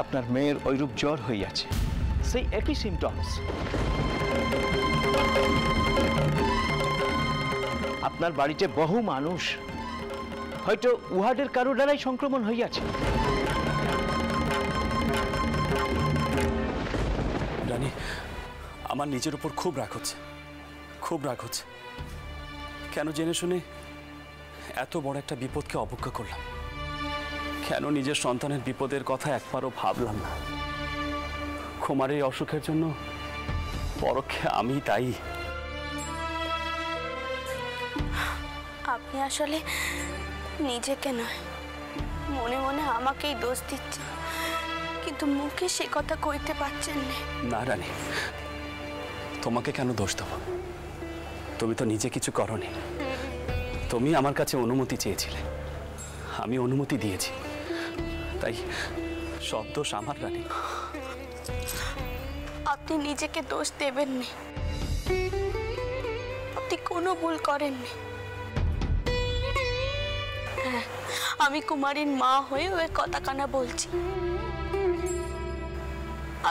আপনার মেয়ের ওইরূপ জ্বর হইয়াছে, সেই একই সিমটমস। আপনার বাড়িতে বহু মানুষ, হয়তো উহাদের কারো দ্বারাই সংক্রমণ হইয়াছে। রানী, আমার নিজের উপর খুব রাগ হচ্ছে, খুব রাগ হচ্ছে। কেন জেনে শুনে এত বড় একটা বিপদকে অবজ্ঞা করলাম? কেন নিজের সন্তানের বিপদের কথা একবারও ভাবলাম না? কুমারীর অসুখের জন্য পরোক্ষে আমি দায়ী। আপনি আসলে নিজেকে নয়, মনে মনে আমাকেই দোষ দিচ্ছেন, কিন্তু মুখে সে কথা কইতে পারছেন না। না রানী, তোমাকে কেন দোষ দেব? তুমি তো নিজে কিছু করনি। তুমি আমার কাছে অনুমতি চেয়েছিলে, আমি অনুমতি দিয়েছি, তাই সব দোষ আমার। রানী, আপনি নিজেকে দোষ দেবেননি, আপনি কোনো ভুল করেননি। হ্যাঁ, আমি কুমারীর মা হয়ে ওই কথা কানা বলছি।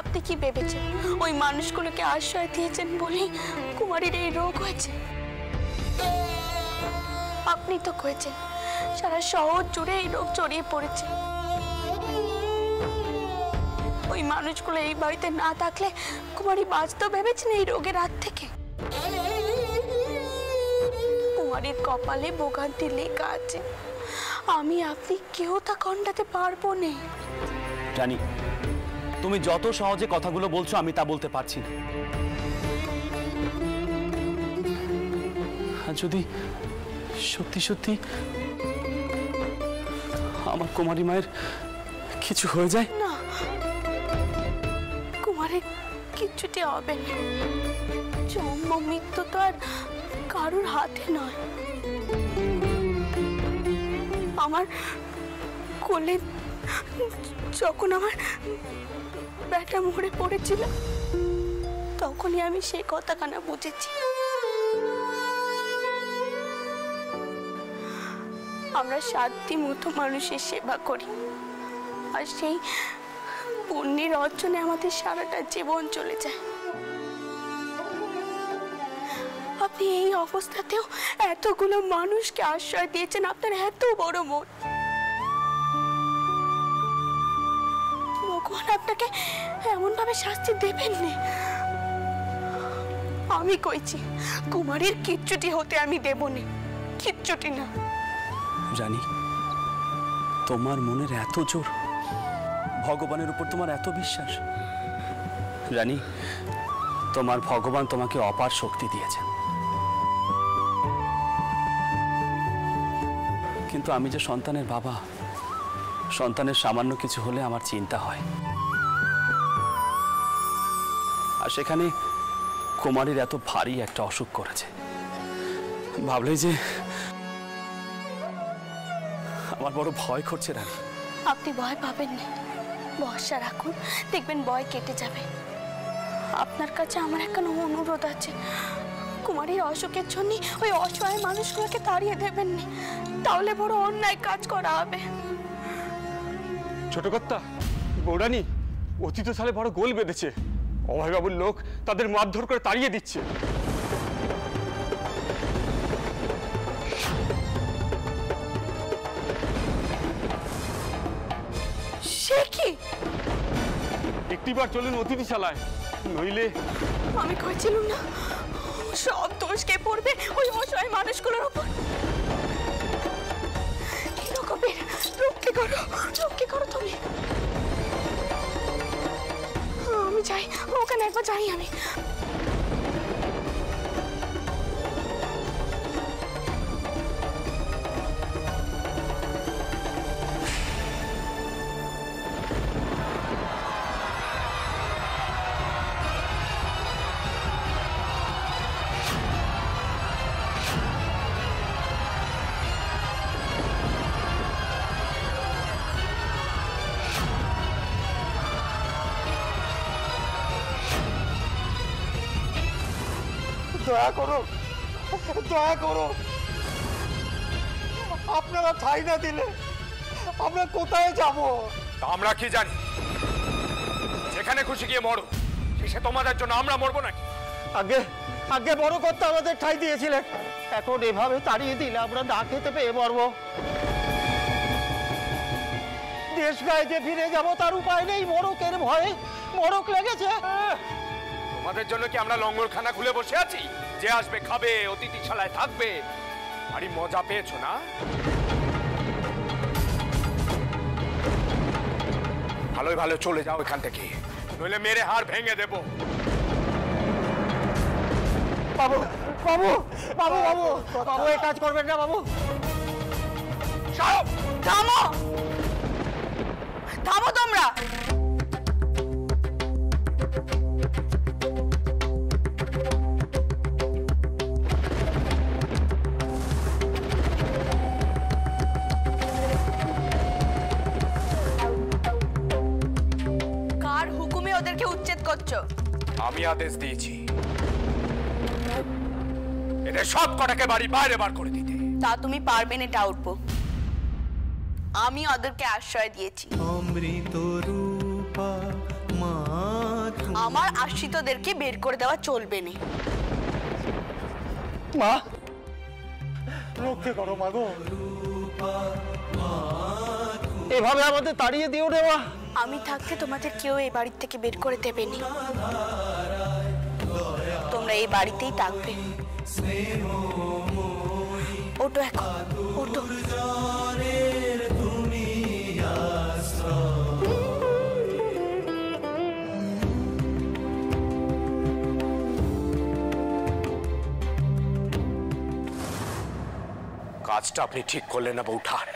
আপনি কি ভেবেছেন ওই মানুষগুলোকে আশ্রয় দিয়েছেন বলেই কুমারীর এই রোগ হয়েছে? আপনি তো কয়েছেন সারা শহর জুড়ে এই রোগ ছড়িয়ে পড়েছে। ওই মানুষগুলো এই বাড়িতে না থাকলে কুমারী বাঁচতে ভেবেছেন এই রোগের হাত থেকে? কুমারীর কপালে ভোগান্তি লেখা আছে, আমি আপনি কেউ তা খণ্ডাতে পারবো না। রানী, তুমি যত সহজে কথাগুলো বলছো আমি তা বলতে পারছি না। যদি সত্যি সত্যি আমার কুমারী মায়ের কিছু হয়ে যায়? না, কুমারীর কিচ্ছুটি হবে না। জন্ম মৃত্যু তো আর কারোর হাতে নয়। আমার কোলে যখন আমার ব্যাটা মরে পড়েছিল, তখনই আমি সেই কথাখানা বুঝেছি। আমরা সাধ্যি মতো মানুষের সেবা করি, আর সেই পুণ্যের অর্জনে আমাদের সারাটা জীবন চলে যায়। আপনি এই অবস্থাতেও এতগুলো মানুষকে আশ্রয় দিয়েছেন, আপনার এত বড় মন। ভগবান আপনাকে এমন ভাবে শাস্তি দেবেন না। আমি কইছি কুমারীর কিচ্ছুটি হতে আমি দেব না, কিচ্ছুটি না। রানী, তোমার মনের এত জোর, ভগবানের উপর তোমার এত বিশ্বাস। রানী, তোমার ভগবান তোমাকে অপার শক্তি দিয়েছেন, কিন্তু আমি যে সন্তানের বাবা, সন্তানের সামান্য কিছু হলে আমার চিন্তা হয়। আর সেখানে কুমারীর এত ভারী একটা অসুখ করেছে, ভাবলেই যে আমার বড় ভয় করছে। রানী, আপনি ভয় পাবেন না, ভরসা রাখুন, দেখবেন ভয় কেটে যাবে। আপনার কাছে আমার একখানা অনুরোধ আছে, কুমারীর অসুখের জন্য ওই অসহায় মানুষগুলোকে তাড়িয়ে দেবেন না, তাহলে বড় অন্যায় কাজ করা হবে। ছোট কর্তা, বৌরানী অতীত সালে বড় গোল বেঁধেছে। অভয়বাবুর লোক তাদের মারধর করে তাড়িয়ে দিচ্ছে। সে কি? একটিবার চলুন অতিথিশালায়, নইলে। আমি কইছিলাম না সব দোষ কে পড়বে ওই অসহায় মানুষগুলোর উপর। রক্ষে করো তুমি। আমি যাই, ওখানে একবার যাই আমি। দয়া করো, দয়া করো, আপনারা ঠাঁই না দিলে আমরা কোথায় যাব? আমরা কি জানি যেখানে খুশি গিয়ে মরো, শেষে তোমাদের জন্য আমরা মরবো নাকি? আগে আগে বড় করতে আমাদের ঠাঁই দিয়েছিলেন, এখন এভাবে তাড়িয়ে দিলে আমরা না খেতে পেয়ে মরবো। দেশ গায়ে যে ফিরে যাবো তার উপায় নেই, মোড়কের ভয়ে মোড়ক লেগেছে। তোমাদের জন্য কি আমরা লঙ্গরখানা খুলে বসে আছি? যে আসবে খাবে, অতিথিশালায় থাকবে, আরে মজা পেয়েছো না? ভালোই ভালো চলে যাও এখান থেকে, নইলে মেরে হাড় ভেঙে দেবো। বাবু বাবু বাবু বাবু বাবু এই কাজ করবেন না বাবু। থামো থামো তোমরা। কার হুকুমে ওদেরকে উচ্ছেদ করছো? আমি আদেশ দিয়েছি এদের সব কটাকে বাড়ি বাইরে বার করে দিতে। তা তুমি পারবে না এটা উঠবো? আমি ওদেরকে আশ্রয় দিয়েছি। আমার আশ্রিতদেরকে বের করে দেওয়া চলবে না। মা রক্ষে করো মা গো, এভাবে আমাদের তাড়িয়ে দিও রে মা। আমি থাকতে তোমাদের কেউ এই বাড়ির থেকে বের করে দেবে না, তোমরা এই বাড়িতেই থাকবে। ওটো এখন ওটো। কাজটা আপনি ঠিক করলেন না বৌঠান।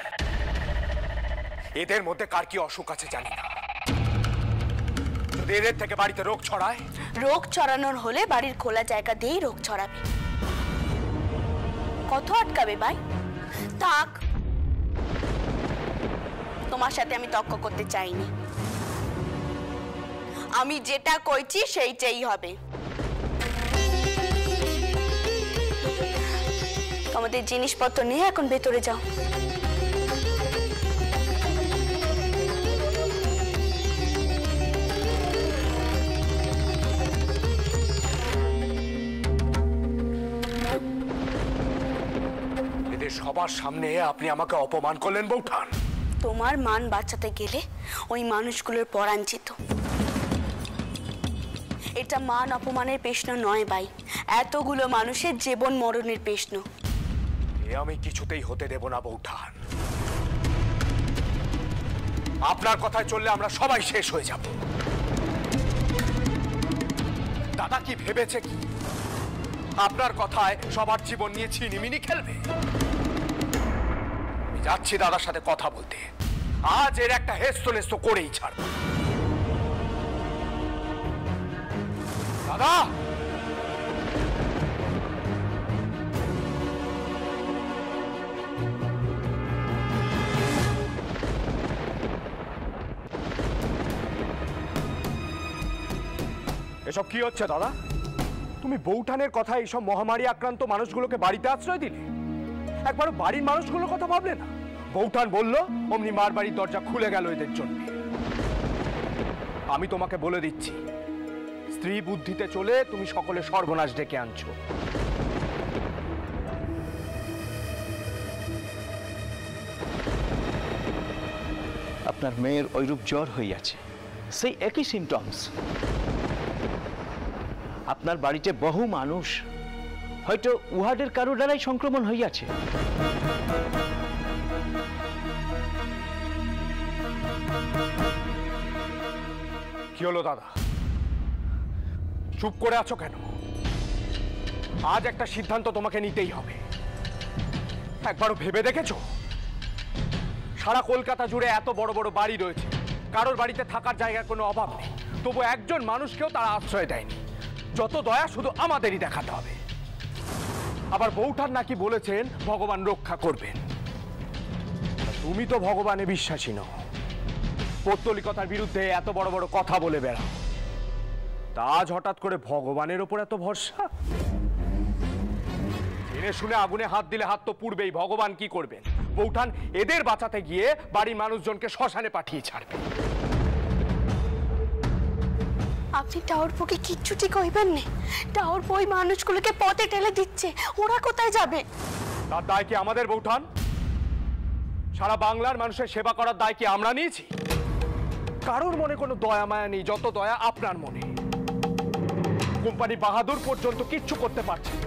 এদের মধ্যে কার কি অসুখ আছে জানি না, যদি এদের থেকে বাড়িতে রোগ ছড়ায়। রোগ ছড়ানোর হলে বাড়ির খোলা জায়গা দিয়েই রোগ ছড়াবে। কত আটকাবে ভাই? থাক, তোমার সাথে আমি তর্ক করতে চাইনি। আমি যেটা কইছি সেইটাই হবে। তোমাদের জিনিসপত্র নিয়ে এখন ভেতরে যাও। এদের সবার সামনে আপনি আমাকে অপমান করলেন বৌঠান। তোমার মান বাঁচাতে গেলে ওই মানুষগুলোর পরাণ যেত। এটা মান অপমানের প্রশ্ন নয় ভাই, এতগুলো মানুষের জীবন মরণের প্রশ্ন। এ আমি কিছুতেই হতে দেব না বৌঠান। আপনার কথায় চললে আমরা সবাই শেষ হয়ে যাব। দাদা কি ভেবেছে কি আপনার কথায় সবার জীবন নিয়ে ছিনিমিনি খেলবে? আমি যাচ্ছি দাদার সাথে কথা বলতে, আজ এর একটা হেস্তনেস্ত করেই ছাড়ব। দাদা এসব কি হচ্ছে দাদা? তুমি বৌঠানের কথা এইসব মহামারী আক্রান্ত মানুষগুলোকে বাড়িতে আশ্রয় দিলে, একবারও বাড়ির মানুষগুলোর কথা ভাবলে না? বৌঠান বলল অমনি মার বাড়ির দরজা খুলে গেল এদের জন্য। আমি তোমাকে বলে দিচ্ছি, স্ত্রী বুদ্ধিতে চলে তুমি সকলে সর্বনাশ ডেকে আনছো। আপনার মেয়ের ওইরূপ জ্বর হইয়াছে, সেই একই সিমটমস। আপনার বাড়িতে বহু মানুষ, হয়তো উহাদের কারো দ্বারাই সংক্রমণ হইয়াছে। কি হলো দাদা, চুপ করে আছো কেন? আজ একটা সিদ্ধান্ত তোমাকে নিতেই হবে। একবারও ভেবে দেখেছো সারা কলকাতা জুড়ে এত বড় বড় বাড়ি রয়েছে, কারোর বাড়িতে থাকার জায়গার কোনো অভাব নেই, তবু একজন মানুষকেও তারা আশ্রয় দেয়নি। যত দয়া শুধু আমাদেরই দেখাতে হবে। আবার বৌঠান নাকি বলেছেন ভগবান রক্ষা করবেন। তুমি তো ভগবানে বিশ্বাসী নও, পৌত্তলিকতার বিরুদ্ধে এত বড় বড় কথা বলে বেড়াও, তা আজ হঠাৎ করে ভগবানের ওপর এত ভরসা? জেনে শুনে আগুনে হাত দিলে হাত তো পুড়বেই, ভগবান কি করবেন? বৌঠান এদের বাঁচাতে গিয়ে বাড়ির মানুষজনকে শ্মশানে পাঠিয়ে ছাড়বে। আপনি টাওরপুকে কিচ্ছুটি কইবেন না। টাওরপু ওই মানুষগুলোকে পথে ঠেলে দিচ্ছে, ওরা কোথায় যাবে? তার দায় কি আমাদের বৌঠান? সারা বাংলার মানুষের সেবা করার দায় কি আমরা নিয়েছি? কারোর মনে কোনো দয়া মায়া নেই, যত দয়া আপনার মনে। কোম্পানি বাহাদুর পর্যন্ত কিচ্ছু করতে পারছে না।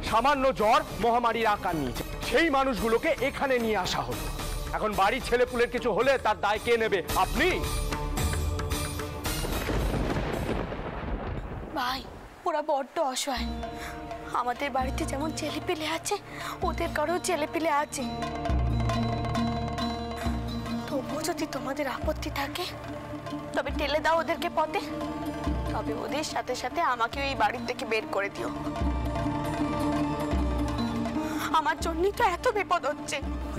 সামান্য জ্বর মহামারীর আকার নিয়েছে, সেই মানুষগুলোকে এখানে নিয়ে আসা হলো। এখন বাড়ির ছেলেপুলের কিছু হলে তার দায় কে নেবে? আপনি। ভাই, ওরা বড্ড অসহায়। আমাদের বাড়িতে যেমন ছেলেপিলে আছে, ওদের কারো ছেলেপিলে আছে। তবুও যদি তোমাদের আপত্তি থাকে তবে ঠেলে দাও ওদেরকে পথে। তবে ওদের সাথে সাথে আমাকে এই বাড়ি থেকে বের করে দিও। আমার জন্যই তো এত বিপদ হচ্ছে।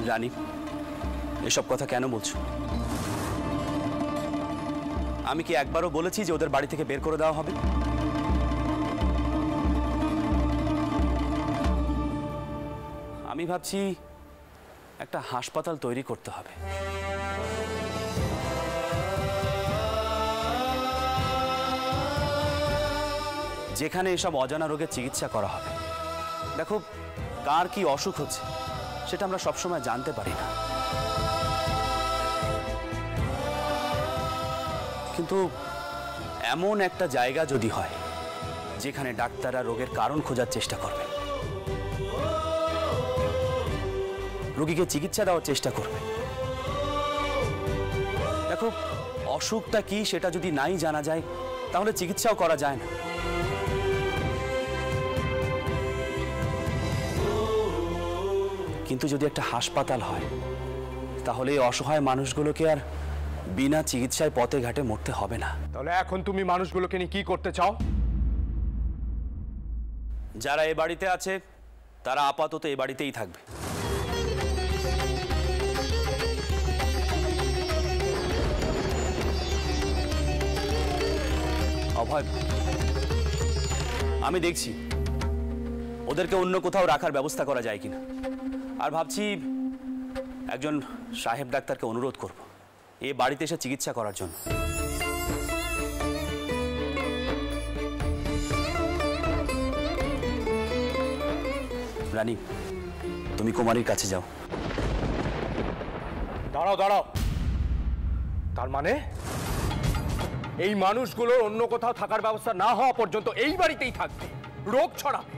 রানী, এসব কথা কেন বলছো? আমি কি একবারও বলেছি যে ওদের বাড়ি থেকে বের করে দেওয়া হবে? আমি ভাবছি একটা হাসপাতাল তৈরি করতে হবে। যেখানে এসব অজানা রোগের চিকিৎসা করা হবে। দেখো, কার কি অসুখ হচ্ছে সেটা আমরা সবসময় জানতে পারি না, কিন্তু এমন একটা জায়গা যদি হয় যেখানে ডাক্তাররা রোগের কারণ খোঁজার চেষ্টা করবে, রোগীকে চিকিৎসা দেওয়ার চেষ্টা করবে। দেখো, অসুখটা কি সেটা যদি নাই জানা যায় তাহলে চিকিৎসাও করা যায় না। কিন্তু যদি একটা হাসপাতাল হয় তাহলে এই অসহায় মানুষগুলোকে আর বিনা চিকিৎসায় পথে ঘাটে মরতে হবে না। তাহলে এখন তুমি মানুষগুলোকে নিয়ে কি করতে চাও? যারা এ বাড়িতে আছে তারা আপাতত এ বাড়িতেই থাকবে। অভয়, আমি দেখছি ওদেরকে অন্য কোথাও রাখার ব্যবস্থা করা যায় কিনা। আর ভাবছি একজন সাহেব ডাক্তারকে অনুরোধ করব এ বাড়িতে এসে চিকিৎসা করার জন্য। রানী, তুমি কুমারীর কাছে যাও। দাঁড়াও দাঁড়াও, তার মানে এই মানুষগুলোর অন্য কোথাও থাকার ব্যবস্থা না হওয়া পর্যন্ত এই বাড়িতেই থাকবে, রোগ ছড়াবে।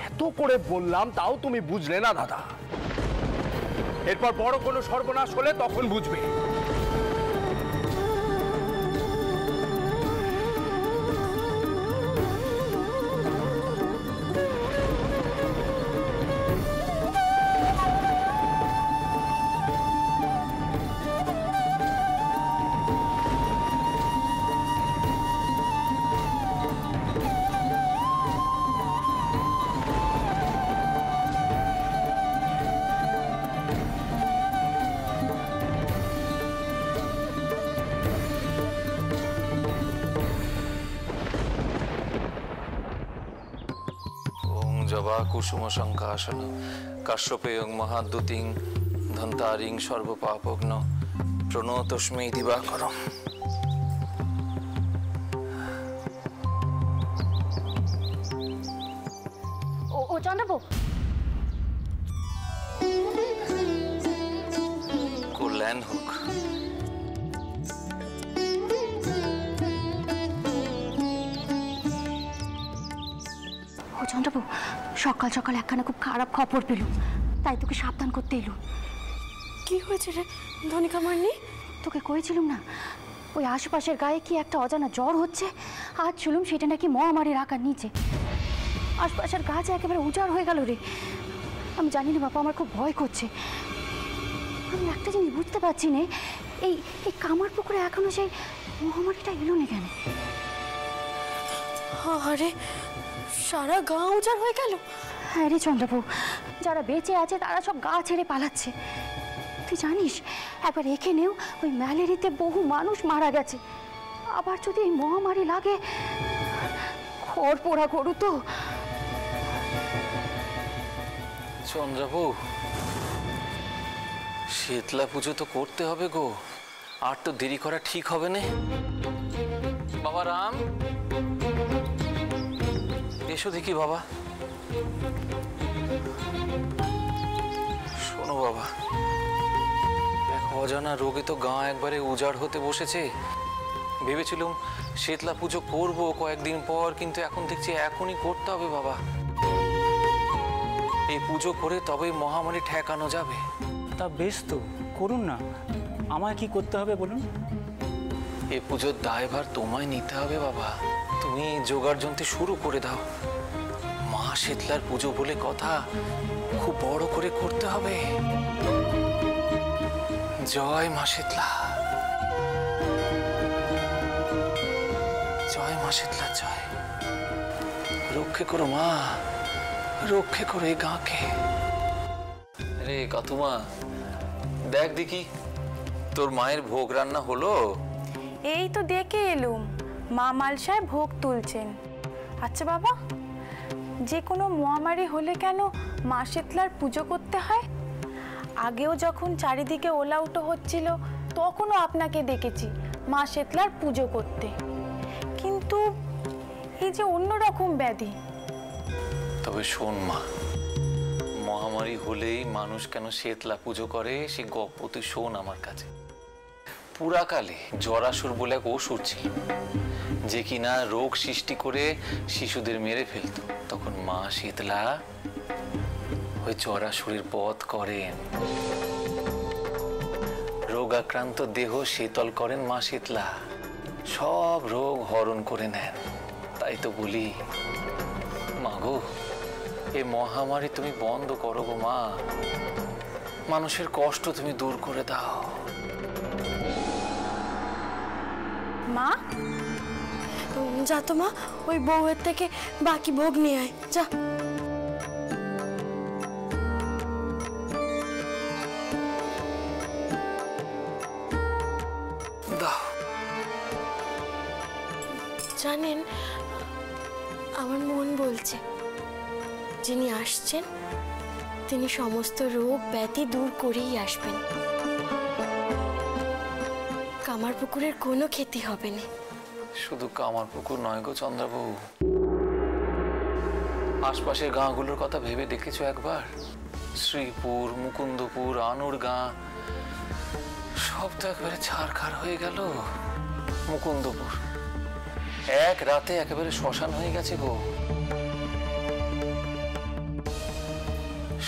এত করে বললাম তাও তুমি বুঝলে না দাদা। এরপর বড় কোনো সর্বনাশ হলে তখন বুঝবে। জবা কুসুম শঙ্কাসন কাশ্যপেয়ং মহাদ্যুতিং ধন্তারিং সর্বপাপগ্ন প্রণতস্মৈ দিবাকরম। ও চন্দ্রবাবু, কল্যাণ হোক। চন্দ্রবাবু, সকাল সকাল একখানা খুব খারাপ খবর পেলুম, তাই তোকে সাবধান করতে এলুম। কি হয়েছে রে ধনিকা মান্নি? তোকে কয়েছিলুম না ওই আশেপাশের গায়ে কি একটা অজানা জ্বর হচ্ছে। আজ শুনলুম সেটা নাকি মহামারীর আকার নিচে। আশপাশের গাছ একেবারে উজাড় হয়ে গেল রে। আমি জানি না বাবা, আমার খুব ভয় করছে। আমি একটা জিনিস বুঝতে পারছি না, এই এই কামার পুকুরে এখনো সেই মহামারীটা এলো না কেন? আরে সারা গা উজাড় হয়ে গেল। হ্যাঁ রে চন্দ্রবাবু, যারা বেঁচে আছে তারা সব গা ছেড়ে পালাচ্ছে। তুই জানিস একবার এখানেও ওই ম্যালেরিয়াতে বহু মানুষ মারা গেছে। আবার যদি এই মহামারী লাগে, খড় পোড়া গরু তো। চন্দ্রবাবু, শীতলা পুজো তো করতে হবে গো। আর তো দেরি করা ঠিক হবে না। বাবা রাম, এসো দেখি বাবা। শোনো বাবা, এক অজানা রোগে তো গা একবারে উজাড় হতে বসেছে। ভেবেছিলাম শীতলা পুজো করবো কয়েকদিন পর, কিন্তু এখন দেখছি এখনই করতে হবে বাবা। এই পুজো করে তবেই মহামারী ঠেকানো যাবে। তা বেশ তো, করুন না। আমায় কি করতে হবে বলুন? এই পুজোর দায়ভার তোমায় নিতে হবে বাবা। তুমি জোগাড় যন্ত্র শুরু করে দাও। মা শীতলার পুজো বলে কথা, খুব বড় করে করতে হবে। জয় মা শীতলা, জয় মা শীতলা জয়। রক্ষে করো মা, রক্ষে করো এই গাঁকে। রে কাতুমা, দেখ দেখি তোর মায়ের ভোগ রান্না হলো? এই তো দেখে এলুম, মা মালসায় ভোগ তুলছেন। আচ্ছা বাবা, যে কোনো মহামারী হলে কেন মা শীতলার পুজো করতে হয়? আগেও যখন চারিদিকে ওলাউটো হচ্ছিল তখনও আপনাকে দেখেছি মা শীতলার পুজো করতে, কিন্তু এই যে অন্যরকম ব্যাধি। তবে শোন মা, মহামারী হলেই মানুষ কেন শীতলা পুজো করে সে গপ্প তুই শোন আমার কাছে। পুরাকালে জরাসুর বলে এক অসুর ছিল, যে কিনা রোগ সৃষ্টি করে শিশুদের মেরে ফেলত। তখন মা শীতলা ওই জরাসুরের বধ করেন। রোগাক্রান্ত দেহ শীতল করেন মা শীতলা, সব রোগ হরণ করে নেন। তাই তো বলি মা গো, এই মহামারী তুমি বন্ধ করো গো মা, মানুষের কষ্ট তুমি দূর করে দাও। মা, যা তো মা, ওই বউয়ের থেকে বাকি ভোগ নিয়ে আয়, যা। জানেন, আমার মন বলছে যিনি আসছেন তিনি সমস্ত রোগ ব্যাধি দূর করেই আসবেন। কামারপুকুরের কোনো ক্ষতি হবে না। শুধু কামারপুকুর নয় গো চন্দ্রবাবু, আশপাশের গাঁগুলোর কথা ভেবে দেখেছো একবার? শ্রীপুর, মুকুন্দপুর, আনুর গাঁ সব তো একেবারে ছারখার হয়ে গেল। মুকুন্দপুর এক রাতে একেবারে শ্মশান হয়ে গেছে গো।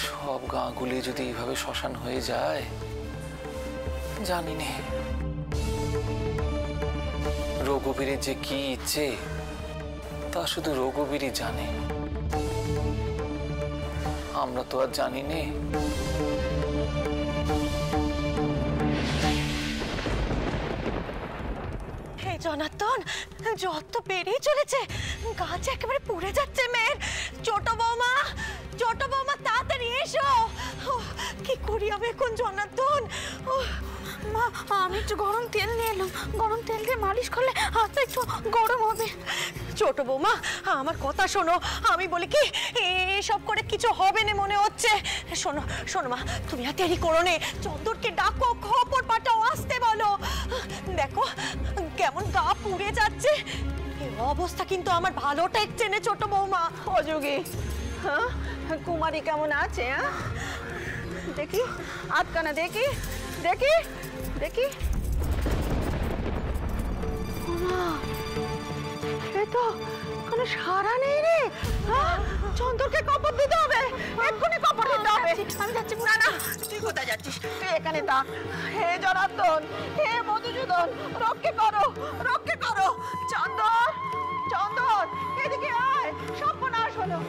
সব গাঁগুলি যদি এইভাবে শ্মশান হয়ে যায়, জানি না রঘুবীরের যে কি ইচ্ছে তা শুধু রঘুবীরই জানে, আমরা তো আর জানি না। এই জনার্দন, যত বেড়েই চলেছে, গাছ একেবারে পুড়ে যাচ্ছে মেয়ের। ছোট বৌমা, ছোট বৌমা তাড়াতাড়ি এসো। কি করি আমি এখন জনার্দন? মা, আমি একটু গরম তেল নিয়ে এলাম, গরম তেল দিয়ে মালিশ করলে হাতটা একটু গরম হবে। ছোট বৌমা, আমার কথা শোনো, আমি বলি কি এসব করে কিছু হবে না মনে হচ্ছে। শোনো শোনো মা, তুমি আর দেরি করো নে, চন্দরকে ডাকো, খবর পাঠাও, আসতে বলো। দেখো কেমন গা পুড়ে যাচ্ছে, এই অবস্থা কিন্তু আমার ভালো ঠেকছে না ছোট বৌমা। অযোগী, হ্যাঁ কুমারী কেমন আছে? হ্যাঁ দেখি আটকানা, দেখি দেখি দেখি। তো কোনো সারা নেই রে। চন্দরকে কপর দিতে হবে, এক্ষুনি কপর দিতে হবে। আমি যাচ্ছি। না না, তুই কোথায় যাচ্ছিস? তুই এখানে থাক। হে জনার্দন, হে মধুসূদন, রক্ষে করো, রক্ষে করো। চন্দর, চন্দর এদিকে আয়, সর্বনাশ হলো।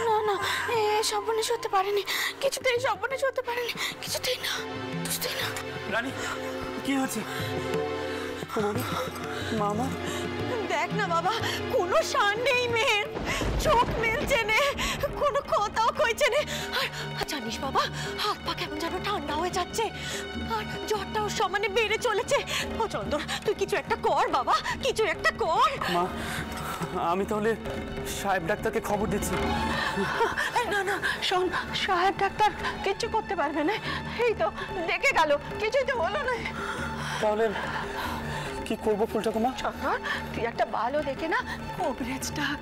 না না, সর্বনাশ হতে পারেনি, কিছুতেই সর্বনাশ হতে পারেনি, কিছুতেই না, কিছুতেই না। রানী, কি হচ্ছে? মামা, দেখ না বাবা, কোনো সার নেই মেয়ের, চোখ মেলছে নে, কোনো কথাও কইছে নে। আর জানিস বাবা, হাত পা কেমন যেন ঠান্ডা হয়ে যাচ্ছে, আর জ্বরটাও সমানে বেড়ে চলেছে। ও চন্দর, তুই কিছু একটা কর বাবা, কিছু একটা কর। মা, আমি তাহলে সাহেব ডাক্তারকে খবর দিচ্ছি। না না শোন, সাহেব ডাক্তার কিচ্ছু করতে পারবে না। এই তো দেখে গেল, কিছুই তো হলো না। তাহলে কি করবো ফুলটা তোমার? চন্দন, তুই একটা ভালো দেখে না কবিরাজ ডাক,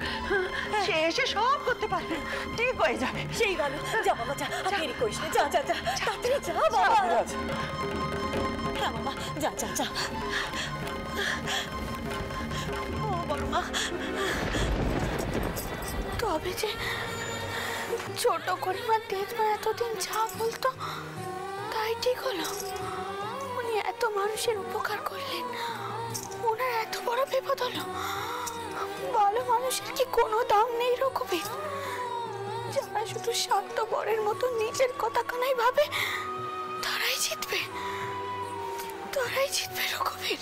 সে এসে সব করতে পারবে, ঠিক হয়ে যাবে। সেই ভালো, যা বাবা যা, আর দেরি করিস না, যা যা যা, তাড়াতাড়ি যা বাবা। হ্যাঁ বাবা, যা যা যা। ও বলো মা। তবে যে ছোট করিমার তেজমা এতদিন যা বলতো তাই ঠিক হলো। উনি এত মানুষের উপকার করলেন, ওনার এত বড় বিপদ হলো। ভালো মানুষের কি কোনো দাম নেই রঘুবীর? যারা শুধু স্বার্থপরের মতো নিজের কথা কানাই ভাবে তারাই জিতবে, তারাই জিতবে রঘুবীর।